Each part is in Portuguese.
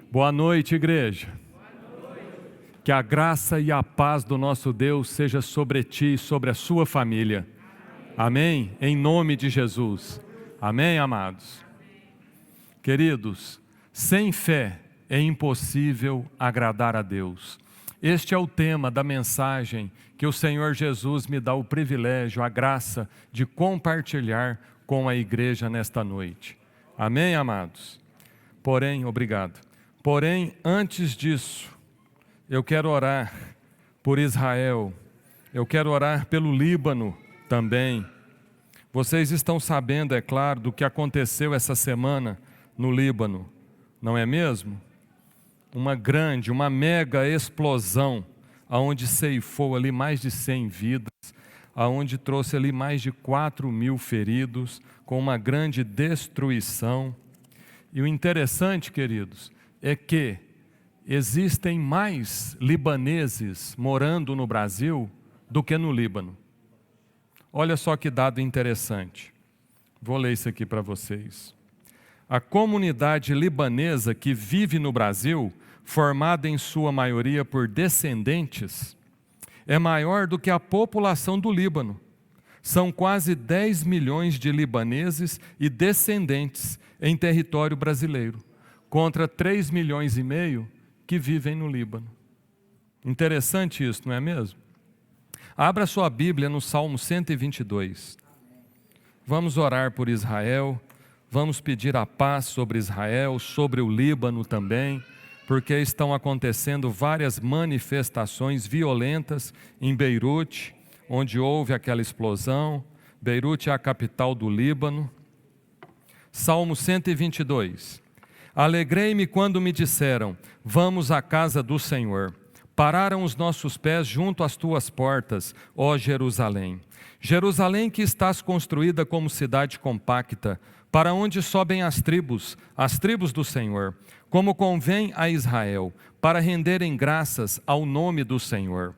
Boa noite, igreja. Que a graça e a paz do nosso Deus seja sobre ti e sobre a sua família. Amém? Em nome de Jesus. Amém, amados? Queridos, sem fé é impossível agradar a Deus. Este é o tema da mensagem que o Senhor Jesus me dá o privilégio, a graça de compartilhar com a igreja nesta noite. Amém, amados? Porém, antes disso, eu quero orar por Israel, eu quero orar pelo Líbano também. Vocês estão sabendo, é claro, do que aconteceu essa semana no Líbano, não é mesmo? Uma mega explosão, aonde ceifou ali mais de 100 vidas, aonde trouxe ali mais de 4.000 feridos, com uma grande destruição. E o interessante, queridos, é que existem mais libaneses morando no Brasil do que no Líbano. Olha só que dado interessante. Vou ler isso aqui para vocês. A comunidade libanesa que vive no Brasil, formada em sua maioria por descendentes, é maior do que a população do Líbano. São quase 10 milhões de libaneses e descendentes em território brasileiro, contra 3,5 milhões que vivem no Líbano. Interessante isso, não é mesmo? Abra sua Bíblia no Salmo 122. Vamos orar por Israel, vamos pedir a paz sobre Israel, sobre o Líbano também, porque estão acontecendo várias manifestações violentas em Beirute, onde houve aquela explosão. Beirute é a capital do Líbano. Salmo 122. Alegrei-me quando me disseram, vamos à casa do Senhor. Pararam os nossos pés junto às tuas portas, ó Jerusalém. Jerusalém que estás construída como cidade compacta, para onde sobem as tribos do Senhor, como convém a Israel, para renderem graças ao nome do Senhor.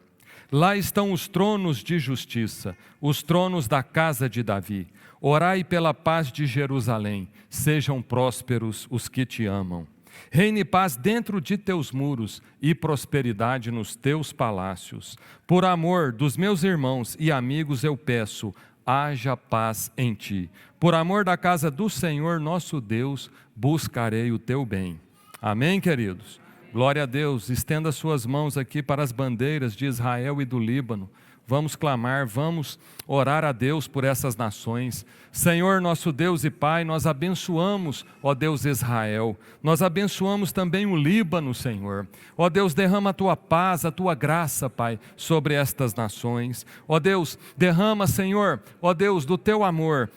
Lá estão os tronos de justiça, os tronos da casa de Davi. Orai pela paz de Jerusalém, sejam prósperos os que te amam. Reine paz dentro de teus muros e prosperidade nos teus palácios. Por amor dos meus irmãos e amigos eu peço, haja paz em ti. Por amor da casa do Senhor nosso Deus, buscarei o teu bem. Amém, queridos? Glória a Deus. Estenda suas mãos aqui para as bandeiras de Israel e do Líbano. Vamos clamar, vamos orar a Deus por essas nações. Senhor, nosso Deus e Pai, nós abençoamos, ó Deus, Israel. Nós abençoamos também o Líbano, Senhor. Ó Deus, derrama a Tua paz, a Tua graça, Pai, sobre estas nações. Ó Deus, derrama, Senhor, ó Deus, do Teu amor,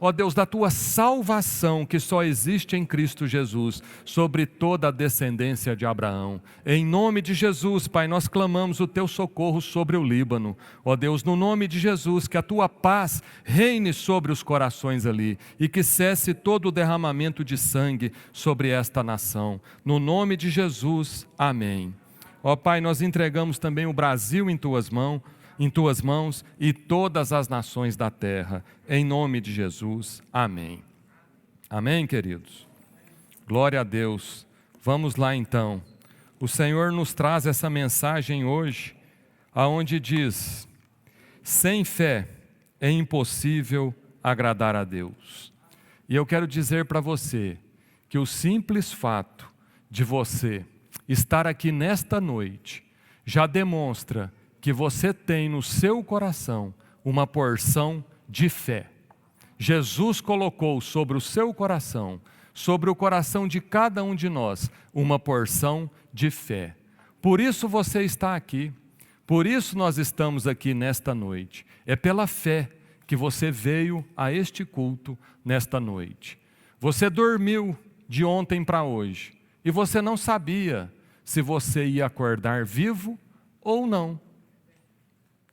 ó Deus, da Tua salvação, que só existe em Cristo Jesus, sobre toda a descendência de Abraão. Em nome de Jesus, Pai, nós clamamos o Teu socorro sobre o Líbano. Ó Deus, no nome de Jesus, que a Tua paz reine sobre os corações ali e que cesse todo o derramamento de sangue sobre esta nação. No nome de Jesus, amém. Ó Pai, nós entregamos também o Brasil em Tuas mãos e todas as nações da terra. Em nome de Jesus, amém. Amém, queridos? Glória a Deus. Vamos lá então. O Senhor nos traz essa mensagem hoje, aonde diz, sem fé é impossível agradar a Deus. E eu quero dizer para você, que o simples fato de você estar aqui nesta noite, já demonstra que você tem no seu coração uma porção de fé. Jesus colocou sobre o seu coração, sobre o coração de cada um de nós, uma porção de fé. Por isso você está aqui. Por isso nós estamos aqui nesta noite. É pela fé que você veio a este culto nesta noite. Você dormiu de ontem para hoje e você não sabia se você ia acordar vivo ou não.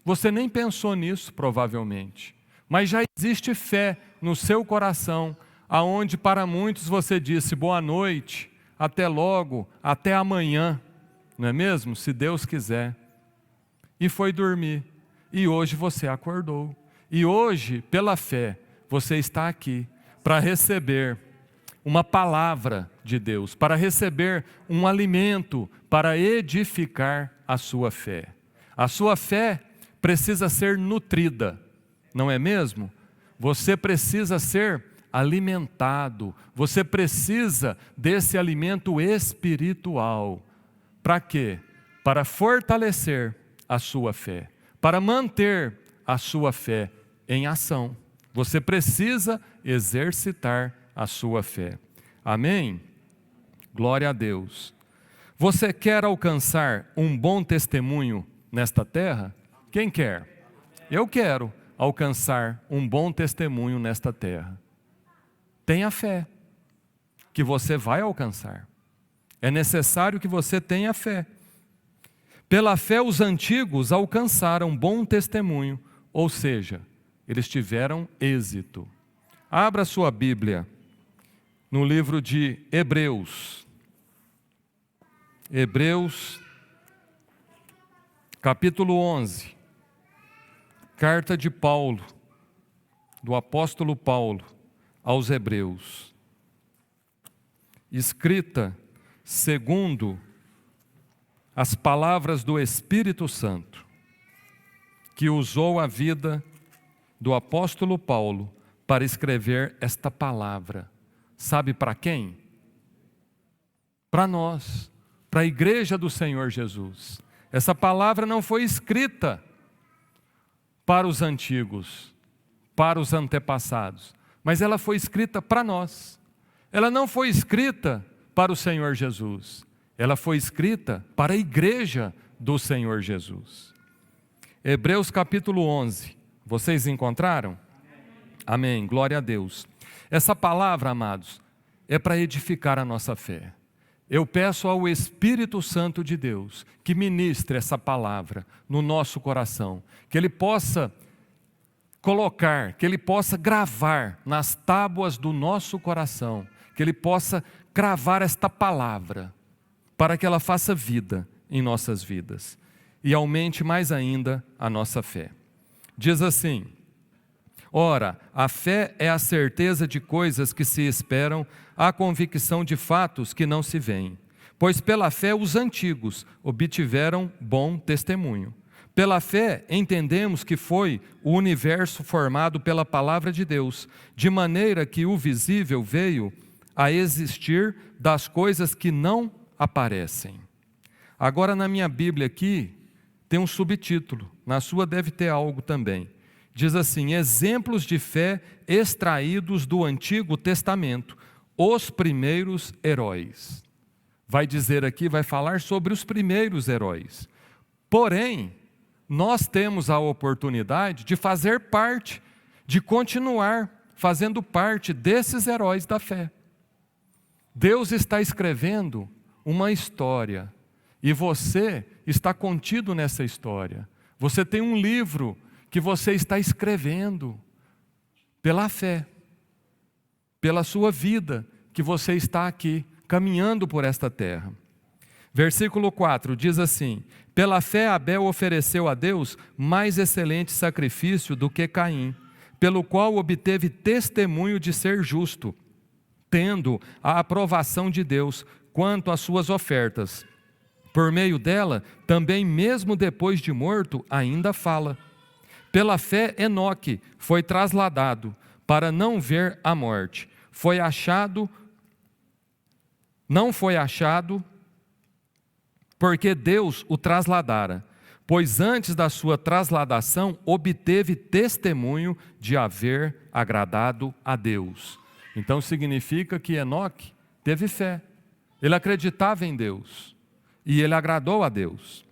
Você nem pensou nisso, provavelmente. Mas já existe fé no seu coração, aonde para muitos você disse boa noite, até logo, até amanhã, não é mesmo? Se Deus quiser. E foi dormir, e hoje você acordou, e hoje, pela fé, você está aqui para receber uma palavra de Deus, para receber um alimento, para edificar a sua fé. A sua fé precisa ser nutrida, não é mesmo? Você precisa ser alimentado, você precisa desse alimento espiritual. Para quê? Para fortalecer a sua fé, para manter a sua fé em ação. Você precisa exercitar a sua fé. Amém? Glória a Deus. Você quer alcançar um bom testemunho nesta terra? Quem quer? Eu quero alcançar um bom testemunho nesta terra. Tenha fé que você vai alcançar. É necessário que você tenha fé. Pela fé os antigos alcançaram bom testemunho, ou seja, eles tiveram êxito. Abra sua Bíblia no livro de Hebreus. Hebreus, capítulo 11. Carta de Paulo, do apóstolo Paulo aos Hebreus. Escrita segundo as palavras do Espírito Santo, que usou a vida do apóstolo Paulo para escrever esta palavra. Sabe para quem? Para nós, para a igreja do Senhor Jesus. Essa palavra não foi escrita para os antigos, para os antepassados, mas ela foi escrita para nós. Ela não foi escrita para o Senhor Jesus, ela foi escrita para a igreja do Senhor Jesus. Hebreus capítulo 11, vocês encontraram? Amém, glória a Deus. Essa palavra, amados, é para edificar a nossa fé. Eu peço ao Espírito Santo de Deus que ministre essa palavra no nosso coração, que Ele possa colocar, que Ele possa gravar nas tábuas do nosso coração, que Ele possa cravar esta palavra, para que ela faça vida em nossas vidas e aumente mais ainda a nossa fé. Diz assim: ora, a fé é a certeza de coisas que se esperam, a convicção de fatos que não se veem. Pois pela fé os antigos obtiveram bom testemunho. Pela fé entendemos que foi o universo formado pela palavra de Deus, de maneira que o visível veio a existir das coisas que não aparecem. Agora na minha Bíblia aqui tem um subtítulo, na sua deve ter algo também. Diz assim: exemplos de fé extraídos do Antigo Testamento, os primeiros heróis. Vai dizer aqui, vai falar sobre os primeiros heróis. Porém, nós temos a oportunidade de fazer parte, de continuar fazendo parte desses heróis da fé. Deus está escrevendo uma história e você está contido nessa história. Você tem um livro que você está escrevendo pela fé, pela sua vida, que você está aqui, caminhando por esta terra. Versículo 4 diz assim: pela fé Abel ofereceu a Deus mais excelente sacrifício do que Caim, pelo qual obteve testemunho de ser justo, tendo a aprovação de Deus quanto às suas ofertas. Por meio dela, também mesmo depois de morto, ainda fala. Pela fé, Enoque foi trasladado para não ver a morte. Não foi achado, porque Deus o trasladara, pois antes da sua trasladação obteve testemunho de haver agradado a Deus. Então significa que Enoque teve fé, ele acreditava em Deus, e ele agradou a Deus,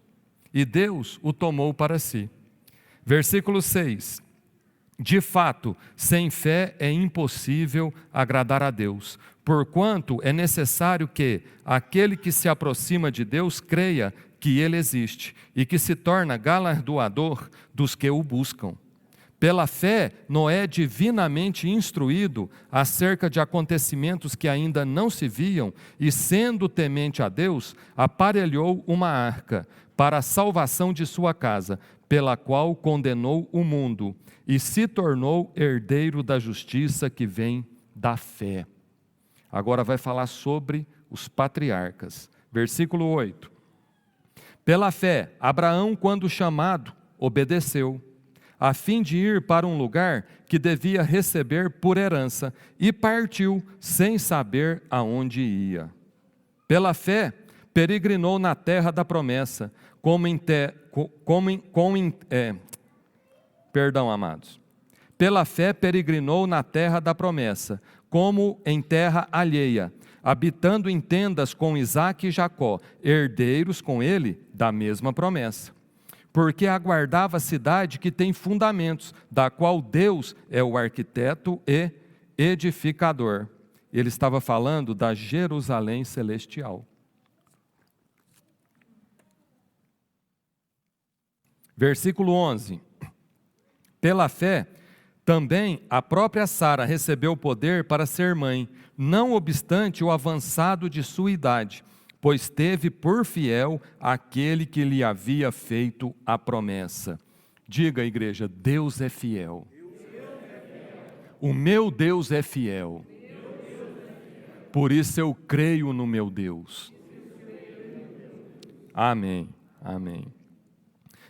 e Deus o tomou para si. Versículo 6: de fato, sem fé é impossível agradar a Deus, porquanto é necessário que aquele que se aproxima de Deus creia que Ele existe e que se torna galardoador dos que o buscam. Pela fé, Noé, divinamente instruído acerca de acontecimentos que ainda não se viam, e sendo temente a Deus, aparelhou uma arca para a salvação de sua casa, pela qual condenou o mundo e se tornou herdeiro da justiça que vem da fé. Agora vai falar sobre os patriarcas. Versículo 8. Pela fé, Abraão, quando chamado, obedeceu, a fim de ir para um lugar que devia receber por herança, e partiu sem saber aonde ia. Pela fé, peregrinou na terra da promessa, amados. Pela fé peregrinou na terra da promessa, como em terra alheia, habitando em tendas com Isaque e Jacó, herdeiros com ele da mesma promessa. Porque aguardava a cidade que tem fundamentos, da qual Deus é o arquiteto e edificador. Ele estava falando da Jerusalém celestial. Versículo 11. Pela fé, também a própria Sara recebeu o poder para ser mãe, não obstante o avançado de sua idade, pois teve por fiel aquele que lhe havia feito a promessa. Diga, igreja, Deus é fiel. O meu Deus é fiel. Por isso eu creio no meu Deus. Amém, amém.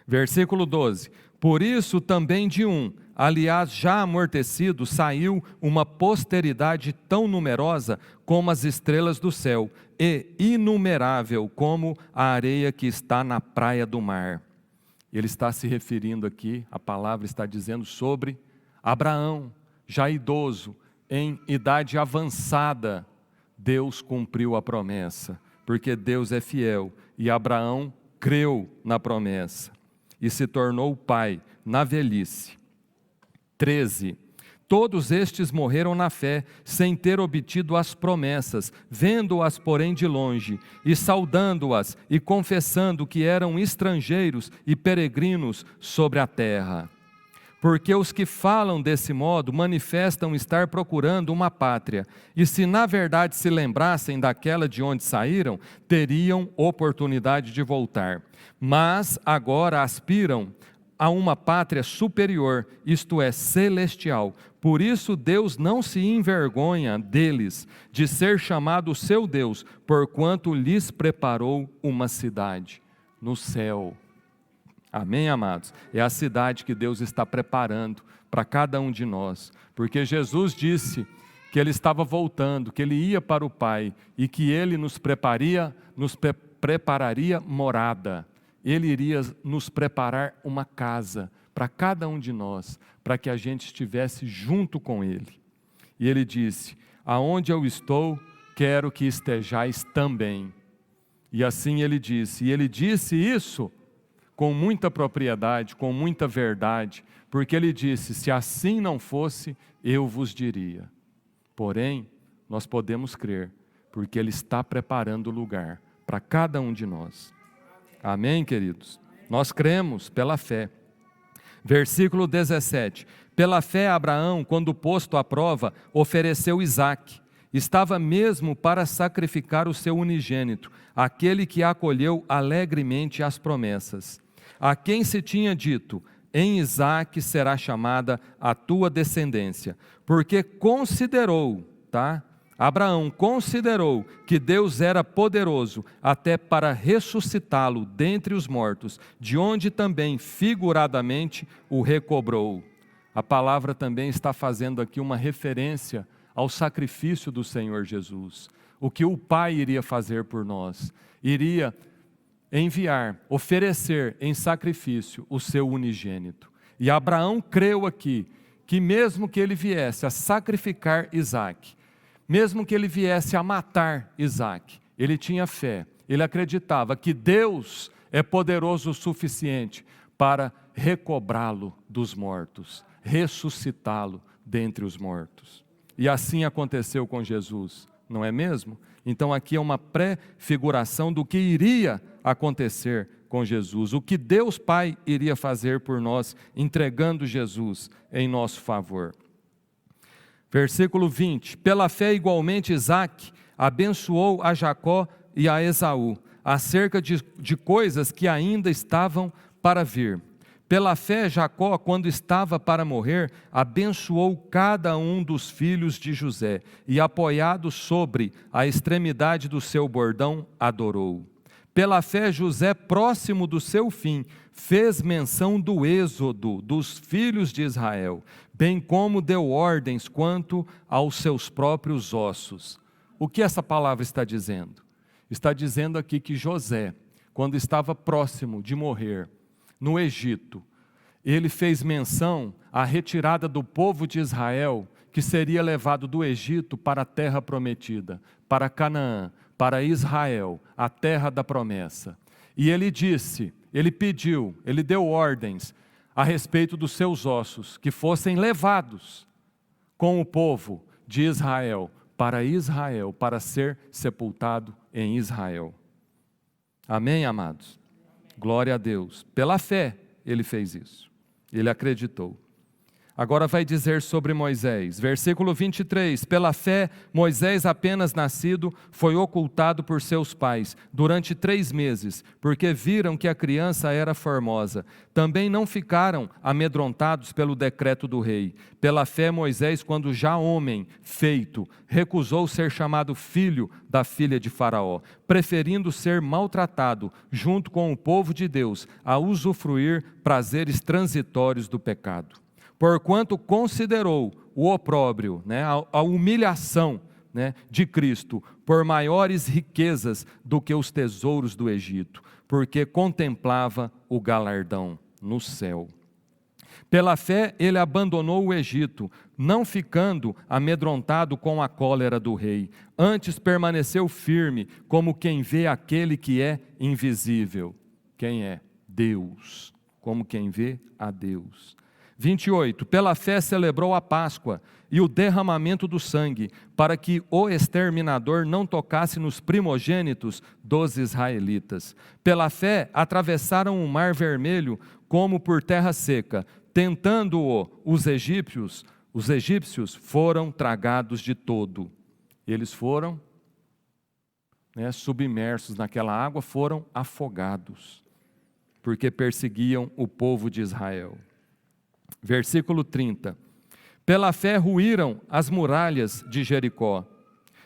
Versículo 12. Por isso também de um, aliás já amortecido, saiu uma posteridade tão numerosa como as estrelas do céu, e inumerável como a areia que está na praia do mar. Ele está se referindo aqui, a palavra está dizendo sobre Abraão, já idoso, em idade avançada. Deus cumpriu a promessa, porque Deus é fiel, e Abraão creu na promessa, e se tornou pai na velhice. 13. Todos estes morreram na fé, sem ter obtido as promessas, vendo-as, porém, de longe, e saudando-as, e confessando que eram estrangeiros e peregrinos sobre a terra. Porque os que falam desse modo manifestam estar procurando uma pátria, e se na verdade se lembrassem daquela de onde saíram, teriam oportunidade de voltar. Mas agora aspiram a uma pátria superior, isto é, celestial. Por isso Deus não se envergonha deles, de ser chamado seu Deus, porquanto lhes preparou uma cidade no céu. Amém, amados? É a cidade que Deus está preparando para cada um de nós, porque Jesus disse que Ele estava voltando, que Ele ia para o Pai, e que Ele nos prepararia morada. Ele iria nos preparar uma casa para cada um de nós, para que a gente estivesse junto com Ele. E Ele disse, aonde eu estou, quero que estejais também. E assim Ele disse, e Ele disse isso com muita propriedade, com muita verdade, porque Ele disse, se assim não fosse, eu vos diria. Porém, nós podemos crer, porque Ele está preparando o lugar para cada um de nós. Amém, queridos? Nós cremos pela fé. Versículo 17. Pela fé, Abraão, quando posto à prova, ofereceu Isaque. Estava mesmo para sacrificar o seu unigênito, aquele que acolheu alegremente as promessas. A quem se tinha dito, em Isaque será chamada a tua descendência, porque considerou, Abraão considerou que Deus era poderoso até para ressuscitá-lo dentre os mortos, de onde também figuradamente o recobrou. A palavra também está fazendo aqui uma referência ao sacrifício do Senhor Jesus. O que o Pai iria fazer por nós? Iria enviar, oferecer em sacrifício o seu unigênito. E Abraão creu aqui que mesmo que ele viesse a sacrificar Isaque, mesmo que ele viesse a matar Isaque, ele tinha fé, ele acreditava que Deus é poderoso o suficiente para recobrá-lo dos mortos, ressuscitá-lo dentre os mortos. E assim aconteceu com Jesus, não é mesmo? Então aqui é uma pré-figuração do que iria acontecer com Jesus, o que Deus Pai iria fazer por nós, entregando Jesus em nosso favor. Versículo 20, pela fé igualmente Isaque abençoou a Jacó e a Esaú, acerca de coisas que ainda estavam para vir. Pela fé, Jacó, quando estava para morrer, abençoou cada um dos filhos de José e, apoiado sobre a extremidade do seu bordão, adorou. Pela fé, José, próximo do seu fim, fez menção do êxodo dos filhos de Israel, bem como deu ordens quanto aos seus próprios ossos. O que essa palavra está dizendo? Está dizendo aqui que José, quando estava próximo de morrer no Egito, ele fez menção à retirada do povo de Israel, que seria levado do Egito para a terra prometida, para Canaã, para Israel, a terra da promessa. E ele disse, ele pediu, ele deu ordens a respeito dos seus ossos, que fossem levados com o povo de Israel, para ser sepultado em Israel. Amém, amados? Glória a Deus. Pela fé, ele fez isso. Ele acreditou. Agora vai dizer sobre Moisés, versículo 23, pela fé, Moisés, apenas nascido, foi ocultado por seus pais durante 3 meses, porque viram que a criança era formosa. Também não ficaram amedrontados pelo decreto do rei. Pela fé, Moisés, quando já homem feito, recusou ser chamado filho da filha de Faraó, preferindo ser maltratado junto com o povo de Deus, a usufruir prazeres transitórios do pecado. Porquanto considerou o opróbrio, a humilhação, de Cristo, por maiores riquezas do que os tesouros do Egito, porque contemplava o galardão no céu. Pela fé ele abandonou o Egito, não ficando amedrontado com a cólera do rei, antes permaneceu firme, como quem vê aquele que é invisível. Quem é? Deus. Como quem vê a Deus. 28, pela fé celebrou a Páscoa e o derramamento do sangue, para que o exterminador não tocasse nos primogênitos dos israelitas. Pela fé atravessaram o mar vermelho como por terra seca, tentando-o os egípcios foram tragados de todo. Eles foram submersos naquela água, foram afogados, porque perseguiam o povo de Israel. Versículo 30, pela fé ruíram as muralhas de Jericó,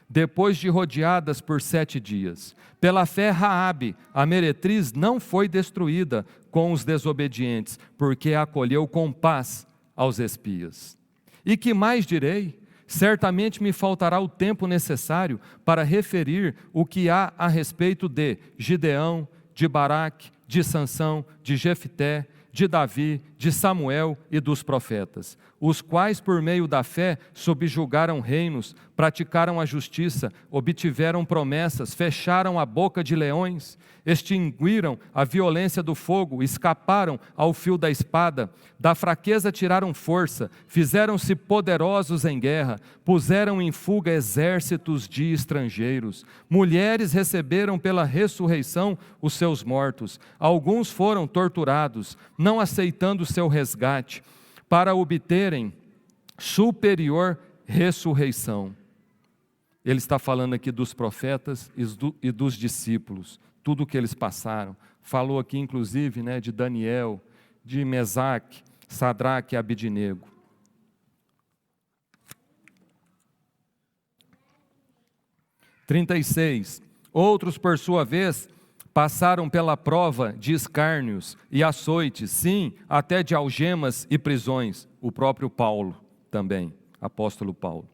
depois de rodeadas por 7 dias. Pela fé Raabe, a meretriz, não foi destruída com os desobedientes, porque acolheu com paz aos espias. E que mais direi? Certamente me faltará o tempo necessário para referir o que há a respeito de Gideão, de Baraque, de Sansão, de Jefté, de Davi, de Samuel e dos profetas, os quais por meio da fé subjugaram reinos, praticaram a justiça, obtiveram promessas, fecharam a boca de leões, extinguiram a violência do fogo, escaparam ao fio da espada, da fraqueza tiraram força, fizeram-se poderosos em guerra, puseram em fuga exércitos de estrangeiros, mulheres receberam pela ressurreição os seus mortos, alguns foram torturados, não aceitando seu resgate, para obterem superior ressurreição. Ele está falando aqui dos profetas e dos discípulos, tudo o que eles passaram. Falou aqui inclusive de Daniel, de Mesaque, Sadraque e Abidnego. Outros, por sua vez, passaram pela prova de escárnios e açoites, sim, até de algemas e prisões. O próprio Paulo também, apóstolo Paulo.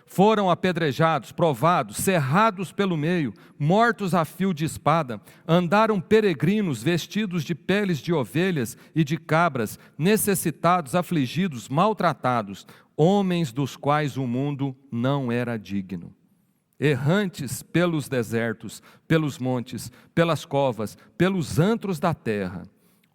Foram apedrejados, provados, cerrados pelo meio, mortos a fio de espada, andaram peregrinos vestidos de peles de ovelhas e de cabras, necessitados, afligidos, maltratados, homens dos quais o mundo não era digno. Errantes pelos desertos, pelos montes, pelas covas, pelos antros da terra.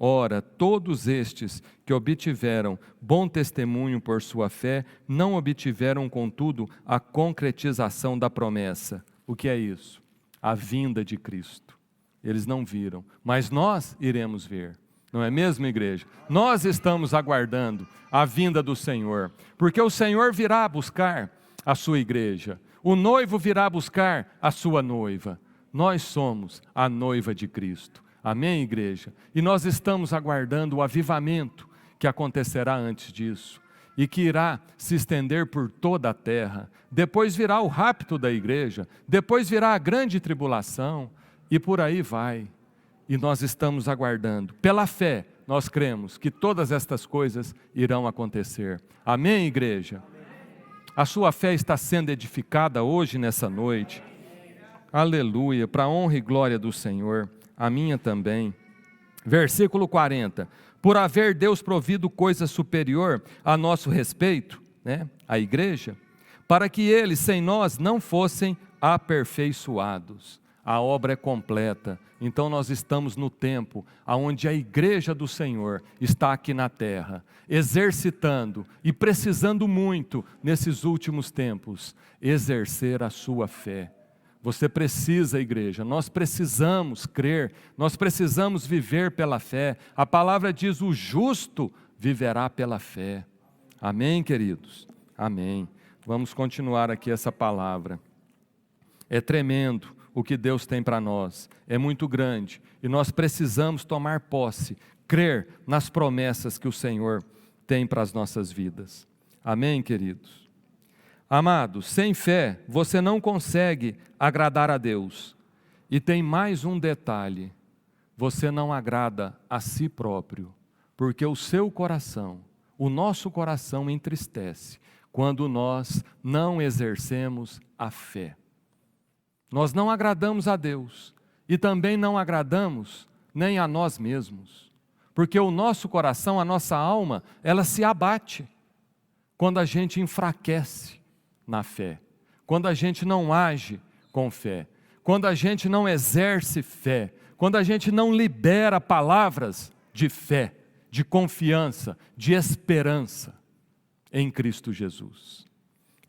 Ora, todos estes que obtiveram bom testemunho por sua fé, não obtiveram, contudo, a concretização da promessa. O que é isso? A vinda de Cristo. Eles não viram, mas nós iremos ver. Não é mesmo, igreja? Nós estamos aguardando a vinda do Senhor, porque o Senhor virá buscar a sua igreja. O noivo virá buscar a sua noiva. Nós somos a noiva de Cristo. Amém, igreja? E nós estamos aguardando o avivamento que acontecerá antes disso e que irá se estender por toda a terra. Depois virá o rapto da igreja, depois virá a grande tribulação e por aí vai. E nós estamos aguardando. Pela fé, nós cremos que todas estas coisas irão acontecer. Amém, igreja? A sua fé está sendo edificada hoje, nessa noite. Aleluia, para a honra e glória do Senhor. A minha também. Versículo 40. Por haver Deus provido coisa superior a nosso respeito, a igreja, para que eles sem nós não fossem aperfeiçoados. A obra é completa, então nós estamos no tempo onde a igreja do Senhor está aqui na terra, exercitando e precisando muito nesses últimos tempos, exercer a sua fé. Você precisa, igreja, nós precisamos crer, nós precisamos viver pela fé. A palavra diz: o justo viverá pela fé. Amém, queridos? Amém. Vamos continuar aqui essa palavra. É tremendo o que Deus tem para nós, é muito grande, e nós precisamos tomar posse, crer nas promessas que o Senhor tem para as nossas vidas. Amém, queridos? Amados, sem fé você não consegue agradar a Deus. E tem mais um detalhe: você não agrada a si próprio, porque o seu coração, o nosso coração entristece quando nós não exercemos a fé. Nós não agradamos a Deus e também não agradamos nem a nós mesmos, porque o nosso coração, a nossa alma, ela se abate quando a gente enfraquece na fé, quando a gente não age com fé, quando a gente não exerce fé, quando a gente não libera palavras de fé, de confiança, de esperança em Cristo Jesus.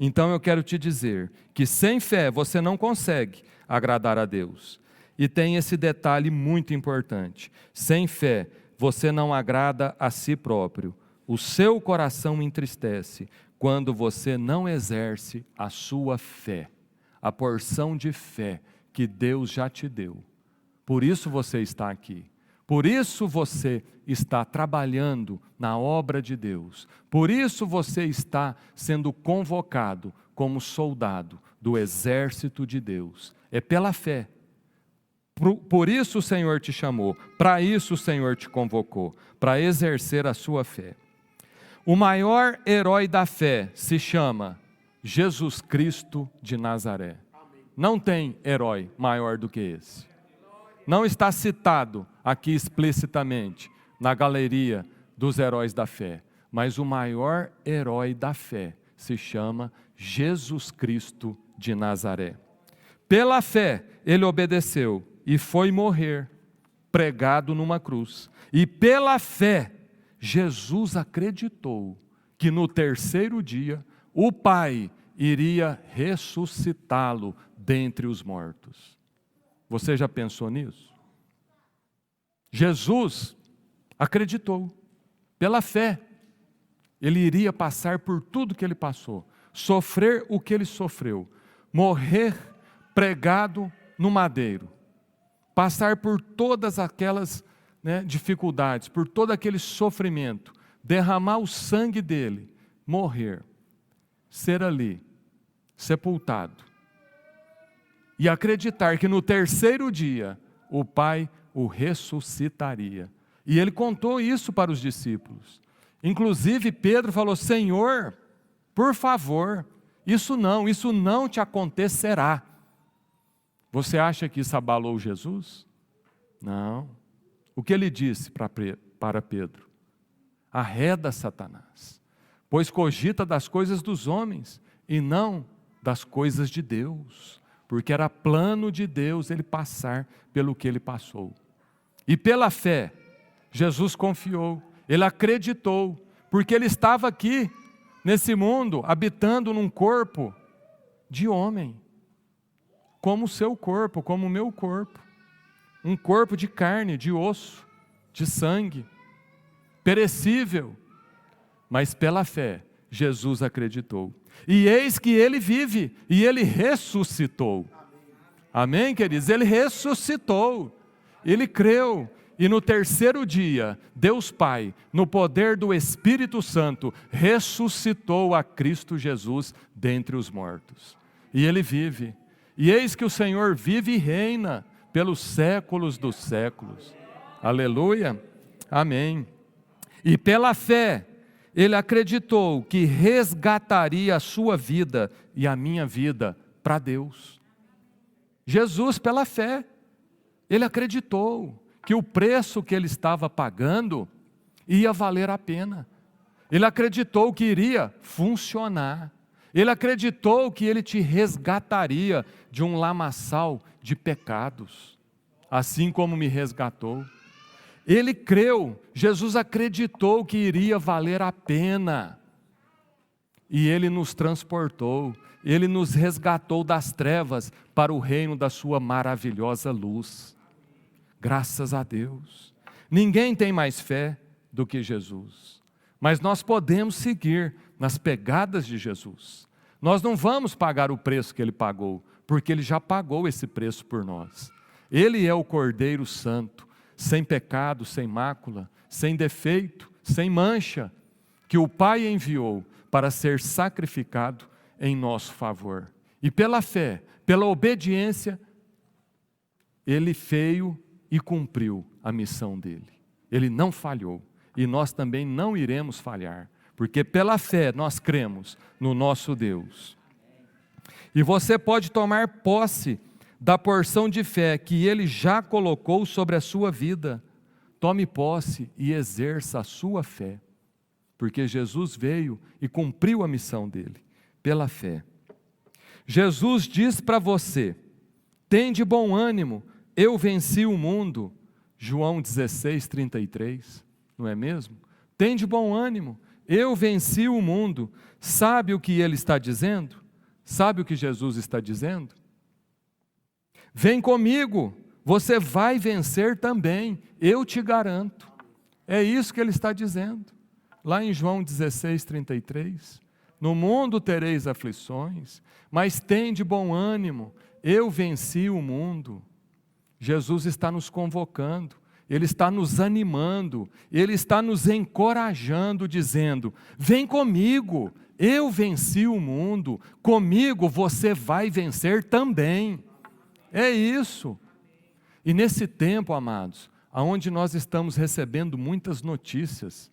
Então eu quero te dizer que sem fé você não consegue agradar a Deus. E tem esse detalhe muito importante: sem fé você não agrada a si próprio, o seu coração entristece quando você não exerce a sua fé, a porção de fé que Deus já te deu. Por isso você está aqui, por isso você está trabalhando na obra de Deus, por isso você está sendo convocado como soldado do exército de Deus. É pela fé. Por isso o Senhor te chamou, para isso o Senhor te convocou, para exercer a sua fé. O maior herói da fé se chama Jesus Cristo de Nazaré. Não tem herói maior do que esse. Não está citado aqui explicitamente na galeria dos heróis da fé, mas o maior herói da fé se chama Jesus Cristo de Nazaré. Pela fé ele obedeceu e foi morrer, pregado numa cruz. E pela fé Jesus acreditou que no terceiro dia o Pai iria ressuscitá-lo dentre os mortos. Você já pensou nisso? Jesus acreditou, pela fé, ele iria passar por tudo que ele passou, sofrer o que ele sofreu, morrer pregado no madeiro, passar por todas aquelas dificuldades, por todo aquele sofrimento, derramar o sangue dele, morrer, ser ali, sepultado, e acreditar que no terceiro dia o Pai o ressuscitaria. E ele contou isso para os discípulos. Inclusive Pedro falou: Senhor, por favor, isso não te acontecerá. Você acha que isso abalou Jesus? Não. O que ele disse para Pedro? Arreda, Satanás, pois cogita das coisas dos homens e não das coisas de Deus, porque era plano de Deus ele passar pelo que ele passou. E pela fé, Jesus confiou, ele acreditou, porque ele estava aqui, nesse mundo, habitando num corpo de homem, como o seu corpo, como o meu corpo, um corpo de carne, de osso, de sangue, perecível, mas pela fé, Jesus acreditou. E eis que ele vive, e ele ressuscitou. Amém, queridos? Ele ressuscitou. Ele creu. E no terceiro dia, Deus Pai, no poder do Espírito Santo, ressuscitou a Cristo Jesus dentre os mortos. E Ele vive. E eis que o Senhor vive e reina pelos séculos dos séculos. Aleluia. Amém. E pela fé, Ele acreditou que resgataria a sua vida e a minha vida para Deus. Jesus, pela fé, Ele acreditou que o preço que Ele estava pagando ia valer a pena. Ele acreditou que iria funcionar. Ele acreditou que Ele te resgataria de um lamaçal de pecados, assim como me resgatou. Ele creu, Jesus acreditou que iria valer a pena. E Ele nos transportou, Ele nos resgatou das trevas para o reino da sua maravilhosa luz. Graças a Deus. Ninguém tem mais fé do que Jesus. Mas nós podemos seguir nas pegadas de Jesus. Nós não vamos pagar o preço que Ele pagou, porque Ele já pagou esse preço por nós. Ele é o Cordeiro Santo, sem pecado, sem mácula, sem defeito, sem mancha, que o Pai enviou para ser sacrificado em nosso favor. E pela fé, pela obediência, Ele veio e cumpriu a missão dele. Ele não falhou. E nós também não iremos falhar. Porque pela fé nós cremos no nosso Deus. E você pode tomar posse da porção de fé que Ele já colocou sobre a sua vida. Tome posse e exerça a sua fé. Porque Jesus veio e cumpriu a missão dele. Pela fé. Jesus diz para você: tende bom ânimo, eu venci o mundo. João 16:33, não é mesmo? Tende bom ânimo, eu venci o mundo. Sabe o que Ele está dizendo? Sabe o que Jesus está dizendo? Vem comigo, você vai vencer também, eu te garanto. É isso que Ele está dizendo. Lá em João 16:33, no mundo tereis aflições, mas tende bom ânimo, eu venci o mundo. Jesus está nos convocando, Ele está nos animando, Ele está nos encorajando, dizendo: vem comigo, eu venci o mundo, comigo você vai vencer também. É isso. E nesse tempo, amados, onde nós estamos recebendo muitas notícias,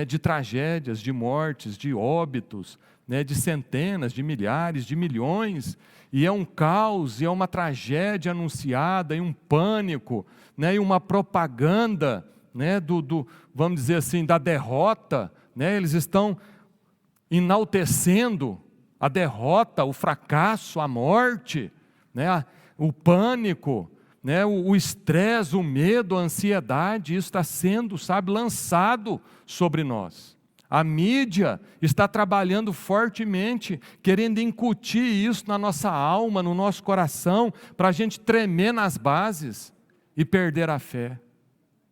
de tragédias, de mortes, de óbitos, de centenas, de milhares, de milhões, e é um caos, e é uma tragédia anunciada, e um pânico, e uma propaganda, vamos dizer assim, da derrota, eles estão enaltecendo a derrota, o fracasso, a morte, o pânico, o estresse, o medo, a ansiedade, isso está sendo, lançado sobre nós. A mídia está trabalhando fortemente, querendo incutir isso na nossa alma, no nosso coração, para a gente tremer nas bases e perder a fé.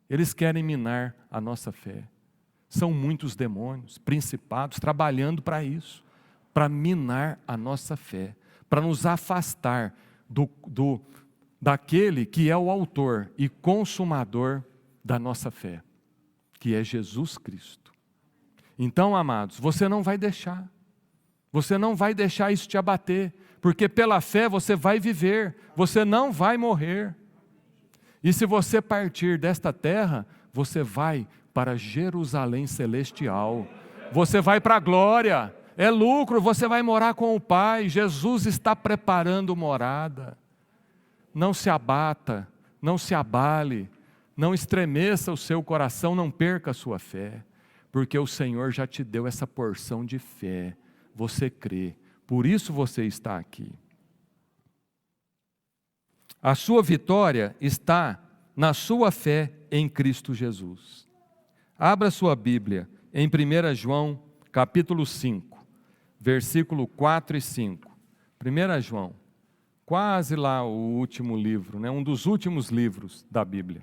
Eles querem minar a nossa fé. São muitos demônios, principados, trabalhando para isso, para minar a nossa fé, para nos afastar daquele que é o autor e consumador da nossa fé, que é Jesus Cristo. Então, amados, você não vai deixar isso te abater, porque pela fé você vai viver, você não vai morrer. E se você partir desta terra, você vai para Jerusalém celestial, você vai para a glória, é lucro, você vai morar com o Pai. Jesus está preparando morada. Não se abata, não se abale, não estremeça o seu coração, não perca a sua fé, porque o Senhor já te deu essa porção de fé, você crê, por isso você está aqui. A sua vitória está na sua fé em Cristo Jesus. Abra sua Bíblia em 1 João, capítulo 5, versículo 4 e 5. 1 João, quase lá o último livro, um dos últimos livros da Bíblia.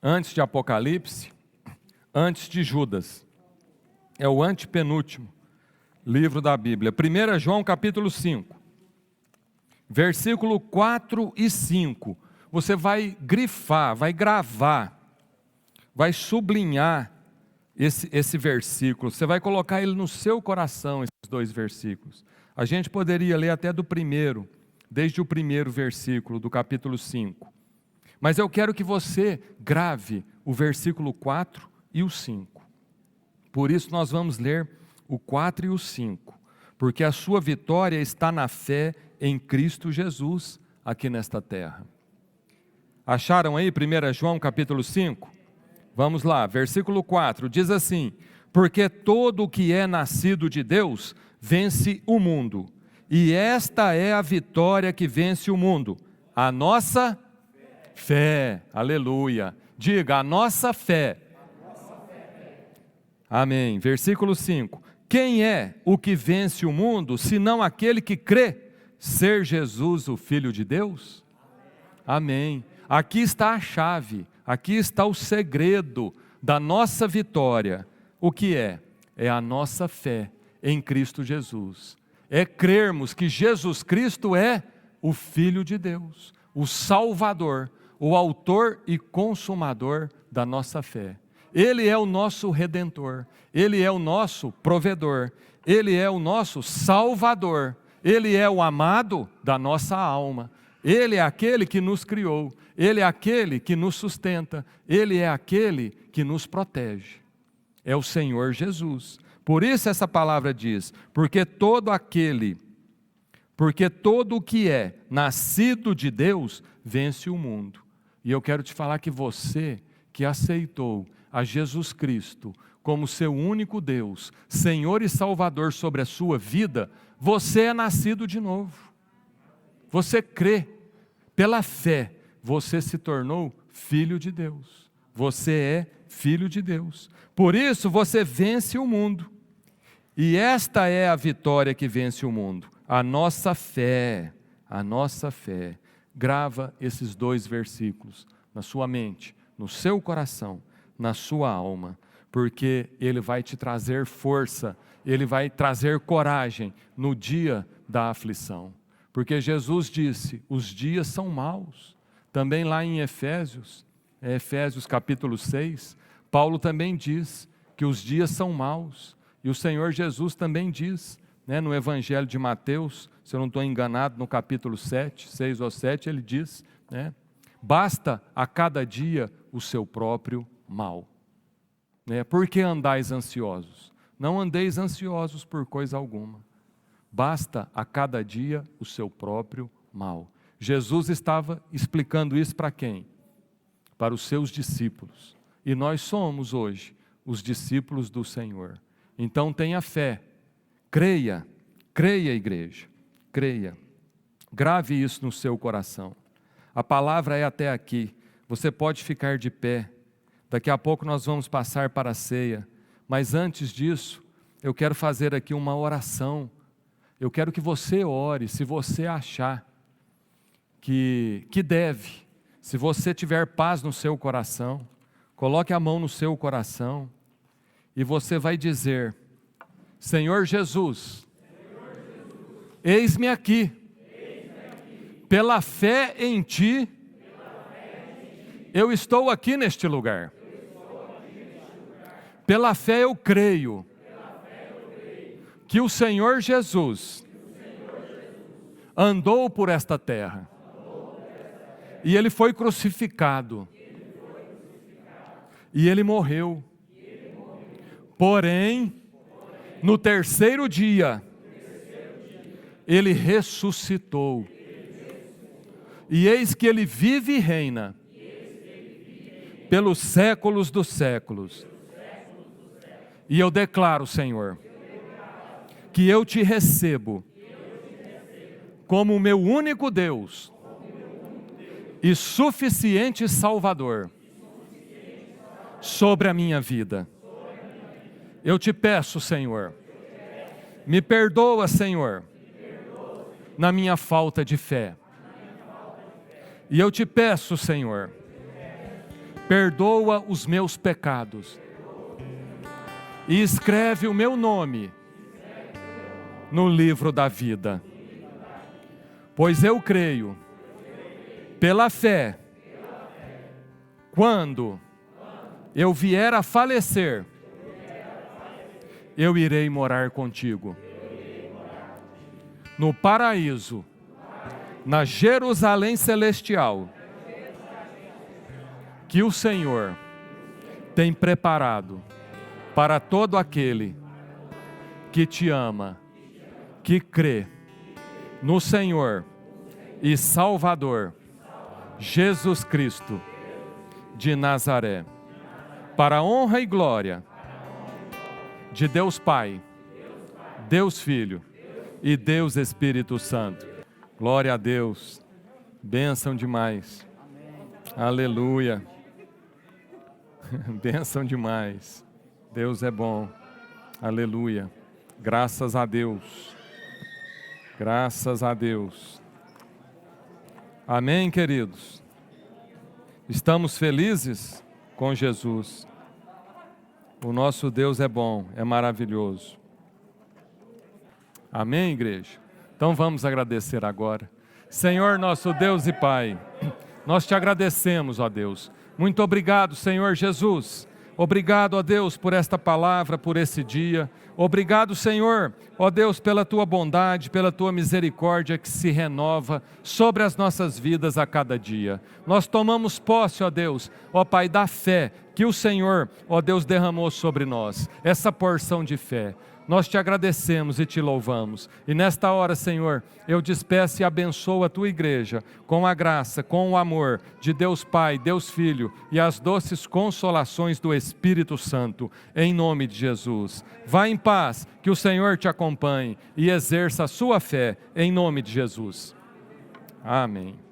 Antes de Apocalipse, antes de Judas. É o antepenúltimo livro da Bíblia. 1 João capítulo 5, versículo 4 e 5. Você vai grifar, vai gravar, vai sublinhar esse versículo. Você vai colocar ele no seu coração, esses dois versículos. A gente poderia ler até do primeiro, desde o primeiro versículo do capítulo 5. Mas eu quero que você grave o versículo 4 e o 5. Por isso nós vamos ler o 4 e o 5. Porque a sua vitória está na fé em Cristo Jesus aqui nesta terra. Acharam aí 1 João capítulo 5? Vamos lá, versículo 4, diz assim: porque todo o que é nascido de Deus vence o mundo, e esta é a vitória que vence o mundo, a nossa fé. Aleluia. Diga, a nossa fé. Amém. Versículo 5. Quem é o que vence o mundo, senão aquele que crê ser Jesus o Filho de Deus? Amém. Aqui está a chave, aqui está o segredo da nossa vitória. O que é? É a nossa fé em Cristo Jesus. É crermos que Jesus Cristo é o Filho de Deus, o Salvador, o autor e consumador da nossa fé. Ele é o nosso Redentor, Ele é o nosso provedor, Ele é o nosso Salvador, Ele é o amado da nossa alma, Ele é aquele que nos criou, Ele é aquele que nos sustenta, Ele é aquele que nos protege. É o Senhor Jesus. Por isso essa palavra diz, porque todo o que é nascido de Deus vence o mundo. E eu quero te falar que você que aceitou a Jesus Cristo como seu único Deus, Senhor e Salvador sobre a sua vida, você é nascido de novo. Você crê, pela fé, você se tornou filho de Deus. Você é filho de Deus. Por isso você vence o mundo. E esta é a vitória que vence o mundo, a nossa fé, a nossa fé. Grava esses dois versículos na sua mente, no seu coração, na sua alma, porque ele vai te trazer força, ele vai trazer coragem no dia da aflição. Porque Jesus disse, os dias são maus. Também lá em Efésios capítulo 6, Paulo também diz que os dias são maus. E o Senhor Jesus também diz, no Evangelho de Mateus, se eu não estou enganado, no capítulo 7, 6 ou 7, ele diz, basta a cada dia o seu próprio mal. Por que andais ansiosos? Não andeis ansiosos por coisa alguma. Basta a cada dia o seu próprio mal. Jesus estava explicando isso para quem? Para os seus discípulos. E nós somos hoje os discípulos do Senhor. Então tenha fé, creia, igreja, creia, grave isso no seu coração. A palavra é até aqui, você pode ficar de pé, daqui a pouco nós vamos passar para a ceia, mas antes disso, eu quero fazer aqui uma oração, eu quero que você ore, se você achar que deve, se você tiver paz no seu coração, coloque a mão no seu coração, e você vai dizer, Senhor Jesus, eis-me aqui, pela fé em Ti, eu estou aqui neste lugar. Pela fé eu creio que o Senhor Jesus andou por esta terra e Ele foi crucificado e Ele morreu. Porém, no terceiro dia, Ele ressuscitou. E eis que Ele vive e reina pelos séculos dos séculos. E eu declaro, Senhor, que eu Te recebo como o meu único Deus e suficiente Salvador sobre a minha vida. Eu Te peço, Senhor, me perdoa, Senhor, na minha falta de fé. E eu Te peço, Senhor, perdoa os meus pecados e escreve o meu nome no livro da vida. Pois eu creio, pela fé, quando eu vier a falecer, eu irei morar contigo. No paraíso, na Jerusalém celestial, que o Senhor tem preparado para todo aquele que te ama, que crê no Senhor e Salvador Jesus Cristo de Nazaré, para a honra e glória de Deus Pai, Deus Filho e Deus Espírito Santo. Glória a Deus, bênção demais, aleluia, bênção demais, Deus é bom, aleluia, graças a Deus, graças a Deus. Amém, queridos? Estamos felizes com Jesus. O nosso Deus é bom, é maravilhoso. Amém, igreja? Então vamos agradecer agora. Senhor, nosso Deus e Pai, nós te agradecemos, ó Deus. Muito obrigado, Senhor Jesus. Obrigado, ó Deus, por esta palavra, por esse dia. Obrigado, Senhor, ó Deus, pela tua bondade, pela tua misericórdia que se renova sobre as nossas vidas a cada dia. Nós tomamos posse, ó Deus, ó Pai, da fé que o Senhor, ó Deus, derramou sobre nós. Essa porção de fé. Nós te agradecemos e te louvamos. E nesta hora, Senhor, eu despeço e abençoo a tua igreja com a graça, com o amor de Deus Pai, Deus Filho e as doces consolações do Espírito Santo, em nome de Jesus. Vá em paz, que o Senhor te acompanhe e exerça a sua fé, em nome de Jesus. Amém.